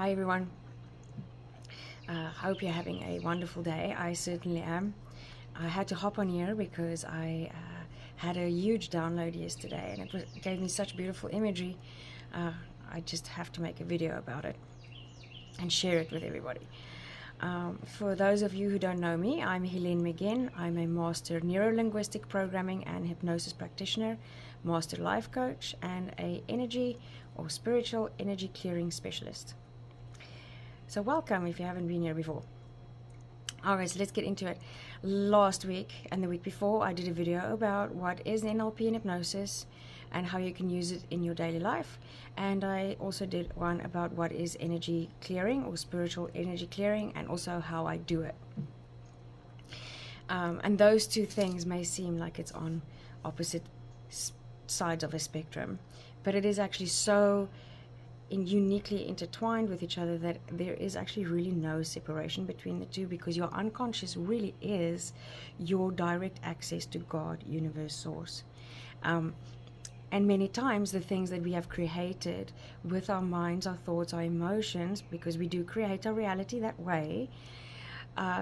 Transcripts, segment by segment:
Hi everyone. Hope you're having a wonderful day. I certainly am. I had to hop on here because I had a huge download yesterday, and it gave me such beautiful imagery. I just have to make a video about it and share it with everybody. For those of you who don't know me, I'm Helene again. I'm a master neuro-linguistic programming and hypnosis practitioner, master life coach, and a energy or spiritual energy clearing specialist. So welcome if you haven't been here before. Alright, so let's get into it. Last week and the week before, I did a video about what is NLP and hypnosis and how you can use it in your daily life. And I also did one about what is energy clearing or spiritual energy clearing, and also how I do it. And those two things may seem like it's on opposite sides of a spectrum, but it is actually so uniquely intertwined with each other that there is actually really no separation between the two, because your unconscious really is your direct access to God, universe, source. And many times the things that we have created with our minds, our thoughts, our emotions, because we do create our reality that way,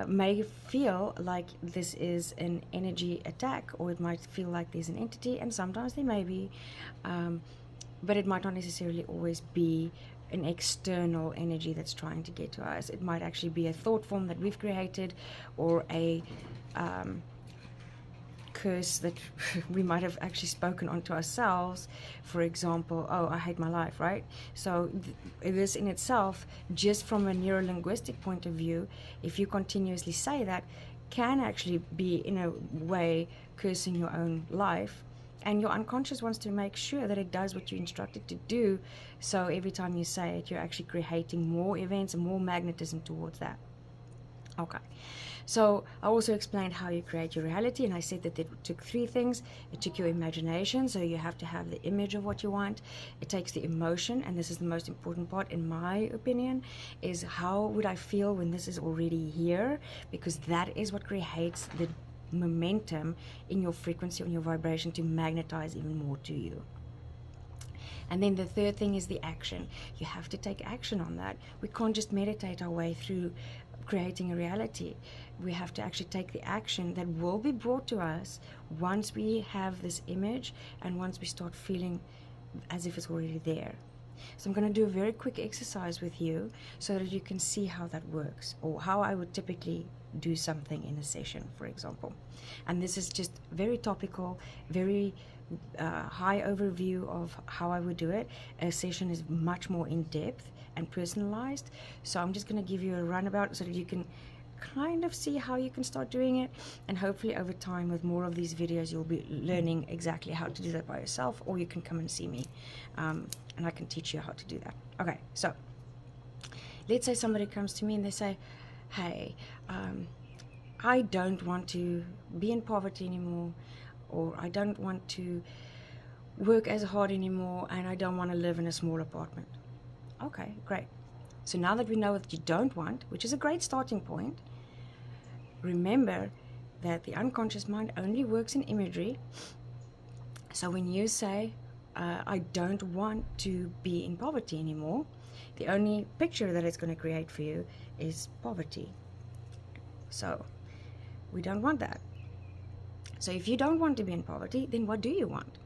may feel like this is an energy attack, or it might feel like there's an entity, and sometimes there may be, but it might not necessarily always be an external energy that's trying to get to us. It might actually be a thought form that we've created, or a curse that we might have actually spoken onto ourselves. For example, oh, I hate my life, right? So this in itself, just from a neuro-linguistic point of view, if you continuously say that, can actually be in a way cursing your own life. And your unconscious wants to make sure that it does what you instructed to do. So every time you say it, you're actually creating more events and more magnetism towards that. Okay. So I also explained how you create your reality, and I said that it took three things. It took your imagination, so you have to have the image of what you want. It takes the emotion, and this is the most important part in my opinion, is how would I feel when this is already here, because that is what creates the momentum in your frequency, on your vibration, to magnetize even more to you. And then the third thing is the action. You have to take action on that. We can't just meditate our way through creating a reality. We have to actually take the action that will be brought to us once we have this image and once we start feeling as if it's already there. So I'm going to do a very quick exercise with you so that you can see how that works, or how I would typically do something in a session, for example. And this is just very topical, very high overview of how I would do it. A session is much more in depth and personalized, so I'm just going to give you a runabout so that you can kind of see how you can start doing it, and hopefully over time with more of these videos you'll be learning exactly how to do that by yourself, or you can come and see me and I can teach you how to do that. Okay, so let's say somebody comes to me and they say, hey, I don't want to be in poverty anymore, or I don't want to work as hard anymore, and I don't want to live in a small apartment. Okay, great. So now that we know what you don't want, which is a great starting point, remember that the unconscious mind only works in imagery. So when you say, I don't want to be in poverty anymore, the only picture that it's going to create for you is poverty. So we don't want that. So if you don't want to be in poverty, then what do you want?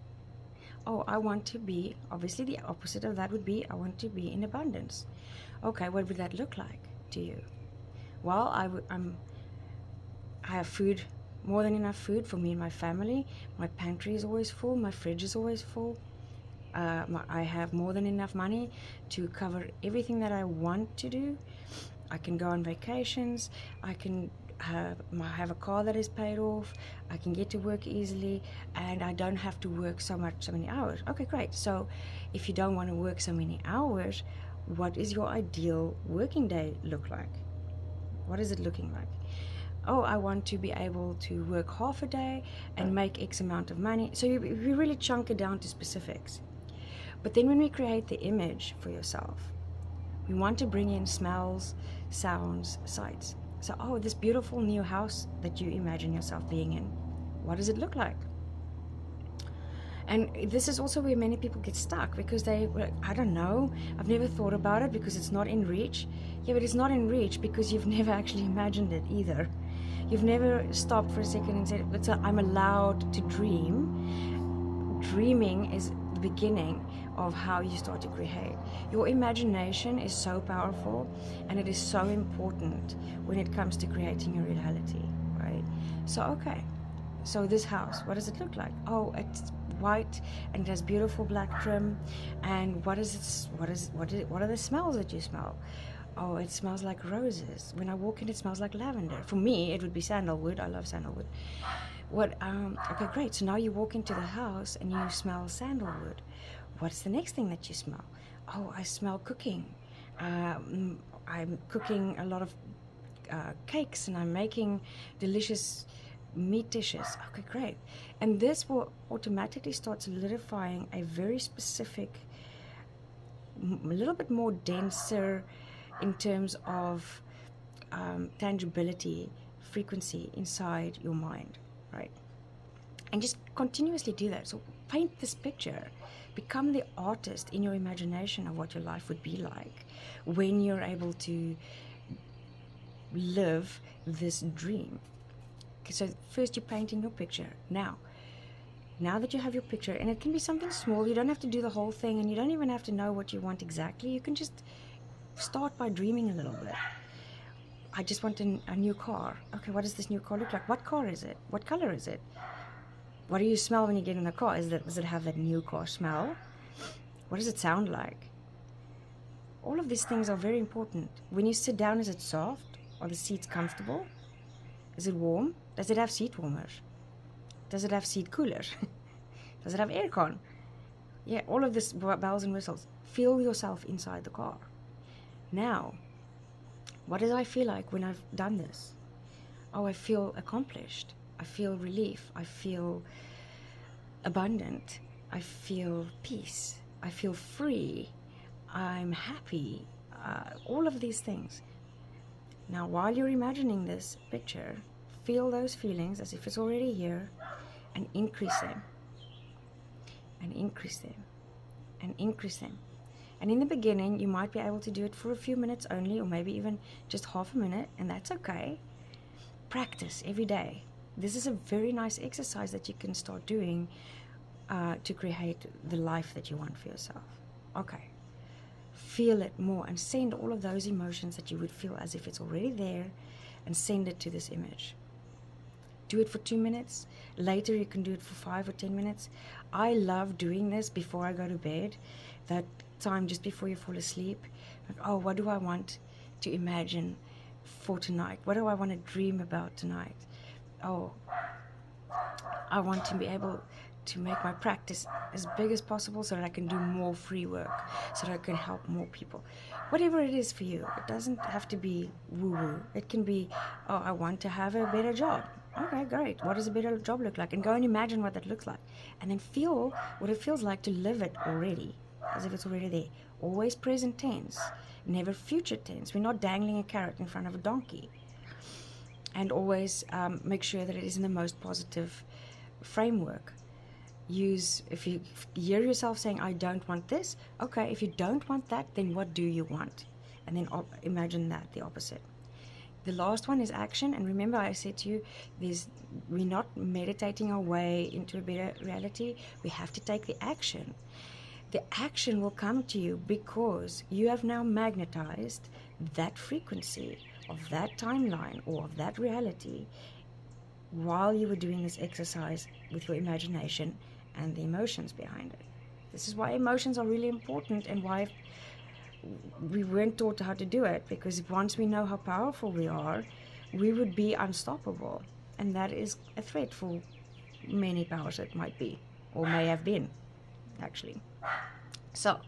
Oh, I want to be, obviously the opposite of that would be, I want to be in abundance. Okay, what would that look like to you? Well, I have food, more than enough food for me and my family. My pantry is always full, my fridge is always full. I have more than enough money to cover everything that I want to do. I can go on vacations, I can have a car that is paid off, I can get to work easily, and I don't have to work so many hours. Okay, great. So if you don't want to work so many hours, what is your ideal working day look like? What is it looking like? Oh, I want to be able to work half a day and make X amount of money. So you really chunk it down to specifics. But then when we create the image for yourself, we want to bring in smells, sounds, sights. So, oh, this beautiful new house that you imagine yourself being in, what does it look like? And this is also where many people get stuck, because they, I don't know, I've never thought about it because it's not in reach. Yeah, but it's not in reach because you've never actually imagined it either. You've never stopped for a second and said, I'm allowed to dream. Dreaming is the beginning of how you start to create. Your imagination is so powerful, and it is so important when it comes to creating your reality, right? So, okay. So this house, what does it look like? Oh, it's white and it has beautiful black trim. And what are the smells that you smell? Oh, it smells like roses. When I walk in, it smells like lavender. For me, it would be sandalwood. I love sandalwood. Okay, great. So now you walk into the house and you smell sandalwood. What's the next thing that you smell? Oh, I smell cooking. I'm cooking a lot of cakes, and I'm making delicious meat dishes. Okay, great. And this will automatically start solidifying a very specific, a little bit more denser in terms of tangibility, frequency inside your mind, right? And just continuously do that. So paint this picture. Become the artist in your imagination of what your life would be like when you're able to live this dream. Okay, so first you're painting your picture. Now that you have your picture, and it can be something small, you don't have to do the whole thing, and you don't even have to know what you want exactly. You can just start by dreaming a little bit. I just want a new car. Okay, what does this new car look like? What car is it? What color is it? What do you smell when you get in the car? Does it have that new car smell? What does it sound like? All of these things are very important. When you sit down, is it soft? Are the seats comfortable? Is it warm? Does it have seat warmers? Does it have seat coolers? Does it have aircon? Yeah, all of this bells and whistles. Feel yourself inside the car. Now, what does I feel like when I've done this? Oh, I feel accomplished. I feel relief. I feel abundant. I feel peace. I feel free. I'm happy. All of these things. Now, while you're imagining this picture, feel those feelings as if it's already here, and increase them. And increase them. And increase them. And in the beginning, you might be able to do it for a few minutes only, or maybe even just half a minute, and that's okay. Practice every day. This is a very nice exercise that you can start doing to create the life that you want for yourself. Okay. Feel it more and send all of those emotions that you would feel as if it's already there, and send it to this image. Do it for 2 minutes. Later you can do it for 5 or 10 minutes. I love doing this before I go to bed. That time just before you fall asleep. Like, oh, what do I want to imagine for tonight? What do I want to dream about tonight? Oh, I want to be able to make my practice as big as possible so that I can do more free work, so that I can help more people. Whatever it is for you, it doesn't have to be woo-woo. It can be, oh, I want to have a better job. Okay, great. What does a better job look like? And go and imagine what that looks like. And then feel what it feels like to live it already, as if it's already there. Always present tense, never future tense. We're not dangling a carrot in front of a donkey. And always make sure that it is in the most positive framework. If you hear yourself saying, I don't want this, okay, if you don't want that, then what do you want? And then imagine that, the opposite. The last one is action. And remember, I said to you, we're not meditating our way into a better reality. We have to take the action. The action will come to you because you have now magnetized that frequency of that timeline or of that reality while you were doing this exercise with your imagination and the emotions behind it. This is why emotions are really important, and why we weren't taught how to do it, because once we know how powerful we are, we would be unstoppable. And that is a threat for many powers that might be, or may have been, actually. So,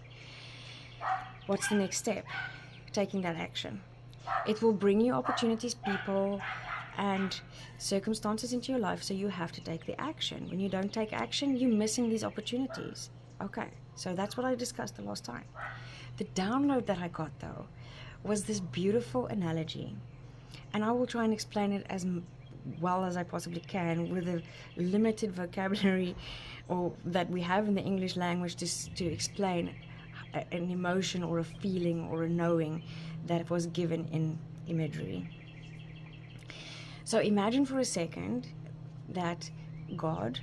what's the next step? Taking that action. It will bring you opportunities, people, and circumstances into your life, so you have to take the action. When you don't take action, you're missing these opportunities. Okay, so that's what I discussed the last time. The download that I got, though, was this beautiful analogy, and I will try and explain it as well as I possibly can with a limited vocabulary or that we have in the English language to explain an emotion or a feeling or a knowing that was given in imagery. So imagine for a second that God,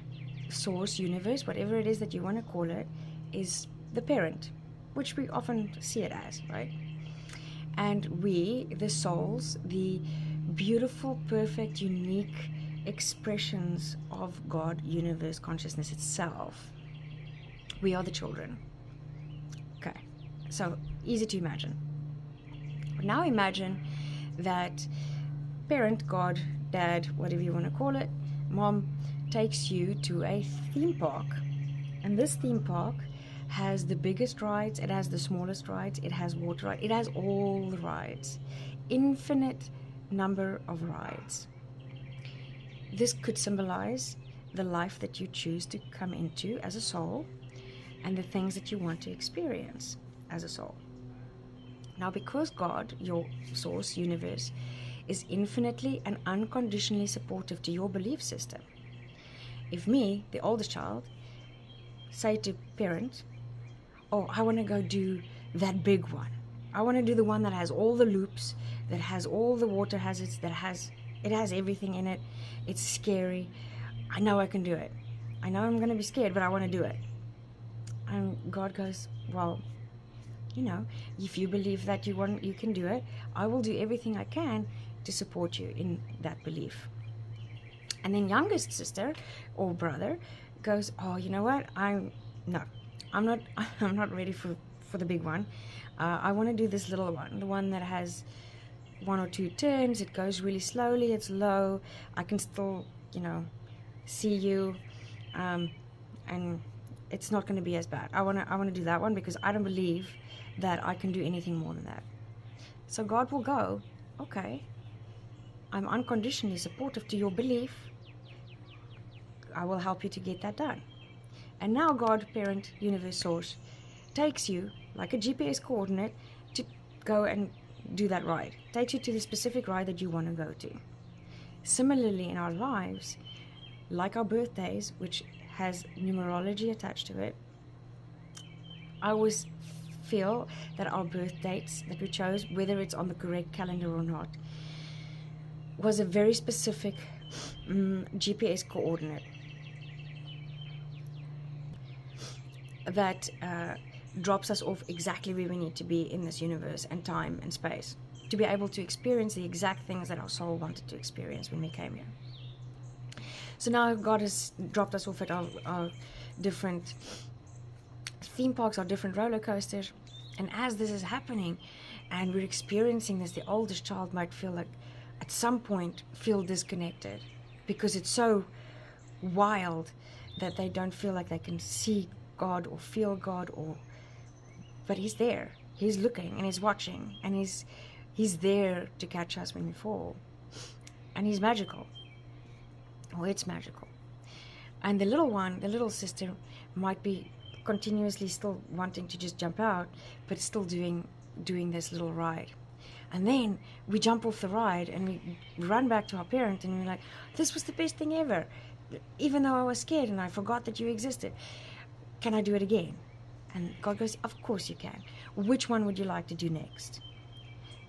source, universe, whatever it is that you want to call it, is the parent, which we often see it as, right? And we, the souls, the beautiful, perfect, unique expressions of God, universe, consciousness itself, we are the children. Okay, so easy to imagine. Now imagine that parent, God, dad, whatever you want to call it, mom, takes you to a theme park. And this theme park has the biggest rides, it has the smallest rides, it has water rides, it has all the rides. Infinite number of rides. This could symbolize the life that you choose to come into as a soul and the things that you want to experience as a soul. Now, because God, your source, universe, is infinitely and unconditionally supportive to your belief system, if me, the oldest child, say to parent, oh, I want to go do that big one. I want to do the one that has all the loops, that has all the water hazards, it has everything in it. It's scary. I know I can do it. I know I'm going to be scared, but I want to do it. And God goes, well, you know, if you believe that you can do it, I will do everything I can to support you in that belief. And then youngest sister or brother goes, oh, you know what? I'm not ready for the big one. I want to do this little one, the one that has 1 or 2 turns. It goes really slowly. It's low. I can still, see you, and it's not going to be as bad. I want to do that one because I don't believe that I can do anything more than that. So God will go, okay, I'm unconditionally supportive to your belief. I will help you to get that done. And now God, parent, universe, source, takes you like a GPS coordinate to go and do that ride. Takes you to the specific ride that you want to go to. Similarly, in our lives, like our birthdays, which has numerology attached to it, I always feel that our birth dates that we chose, whether it's on the correct calendar or not, was a very specific GPS coordinate that drops us off exactly where we need to be in this universe and time and space to be able to experience the exact things that our soul wanted to experience when we came here. So now God has dropped us off at our different theme parks, our different roller coasters, and as this is happening and we're experiencing this, the oldest child might feel like at some point feel disconnected because it's so wild that they don't feel like they can see God or feel God, but he's there, he's looking and he's watching, and he's there to catch us when we fall, and he's magical, or it's magical. And the little one, the little sister, might be continuously still wanting to just jump out, but still doing this little ride. And then we jump off the ride and we run back to our parent and we're like, this was the best thing ever, even though I was scared and I forgot that you existed. Can I do it again? And God goes, of course you can. Which one would you like to do next?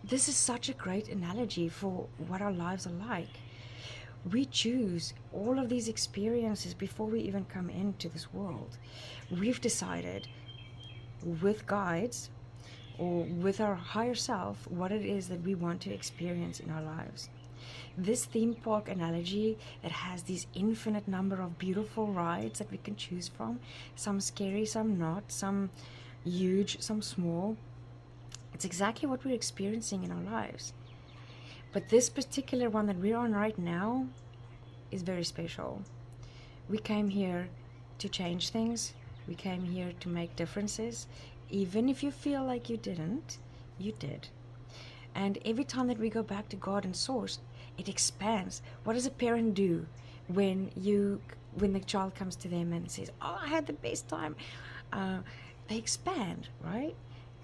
This is such a great analogy for what our lives are like. We choose all of these experiences before we even come into this world. We've decided with guides or with our higher self what it is that we want to experience in our lives. This theme park analogy that has these infinite number of beautiful rides that we can choose from, some scary, some not, some huge, some small, it's exactly what we're experiencing in our lives. But this particular one that we're on right now is very special. We came here to change things. We came here to make differences. Even if you feel like you didn't, you did. And every time that we go back to God and Source, it expands. What does a parent do when the child comes to them and says, oh, I had the best time? They expand, right?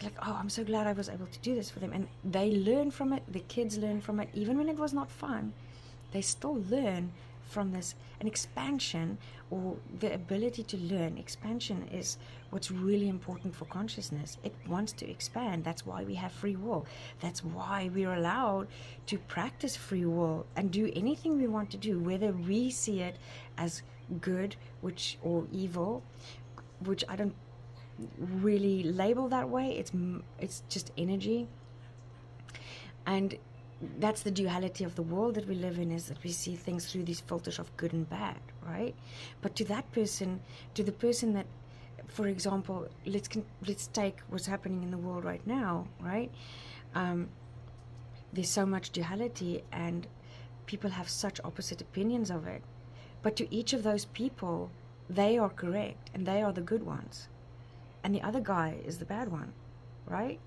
Like, oh, I'm so glad I was able to do this for them. And they learn from it. The kids learn from it. Even when it was not fun, they still learn from this. An expansion, or the ability to learn, expansion is what's really important for consciousness. It wants to expand. That's why we have free will. That's why we're allowed to practice free will and do anything we want to do, whether we see it as good or evil, which I don't really label that way. It's just energy. And that's the duality of the world that we live in, is that we see things through these filters of good and bad, right? But to that person, to the person that, for example, let's take what's happening in the world right now, right? There's so much duality and people have such opposite opinions of it. But to each of those people, they are correct and they are the good ones. And the other guy is the bad one, right?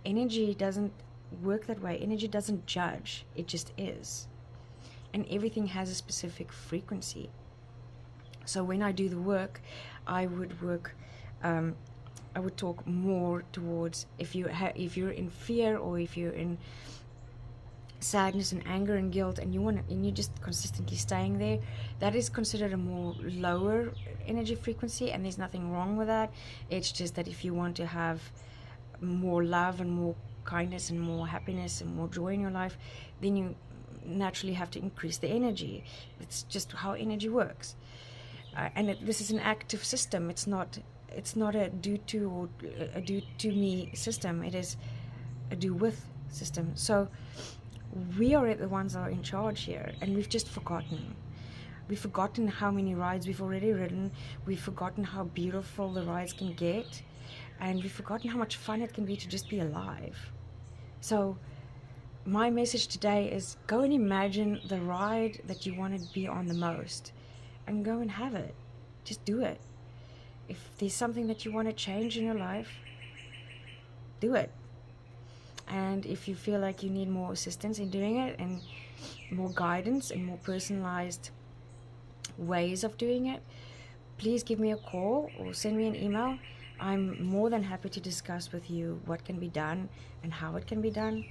Energy doesn't work that way. Energy doesn't judge, it just is. And everything has a specific frequency. So when I do the work, I would talk more towards, if you're in fear, or if you're in sadness and anger and guilt, and you're just consistently staying there, that is considered a more lower energy frequency, and there's nothing wrong with that. It's just that if you want to have more love and more kindness and more happiness and more joy in your life, then you naturally have to increase the energy. It's just how energy works. And this is an active system. It's not a do to or a do to me system. It is a do with system. So we are the ones that are in charge here, and we've just forgotten. We've forgotten how many rides we've already ridden. We've forgotten how beautiful the rides can get. And we've forgotten how much fun it can be to just be alive. So my message today is, go and imagine the ride that you want to be on the most, and go and have it. Just do it. If there's something that you want to change in your life, do it. And if you feel like you need more assistance in doing it, and more guidance and more personalized ways of doing it, please give me a call or send me an email. I'm more than happy to discuss with you what can be done and how it can be done.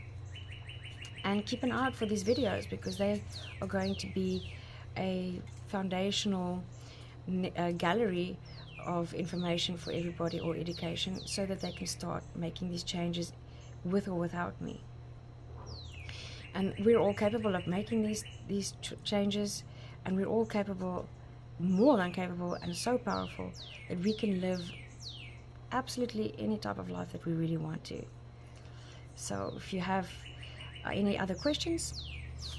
And keep an eye out for these videos, because they are going to be a foundational gallery of information for everybody, or education, so that they can start making these changes with or without me. And we're all capable of making these changes, and we're all capable, more than capable, and so powerful that we can live absolutely any type of life that we really want to. So if you have any other questions,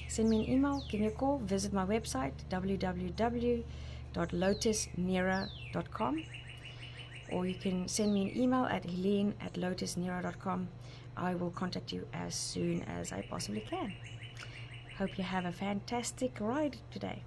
send me an email, give me a call, visit my website www.lotusnera.com, or you can send me an email at helene@lotusnera.com. I will contact you as soon as I possibly can. Hope you have a fantastic ride today.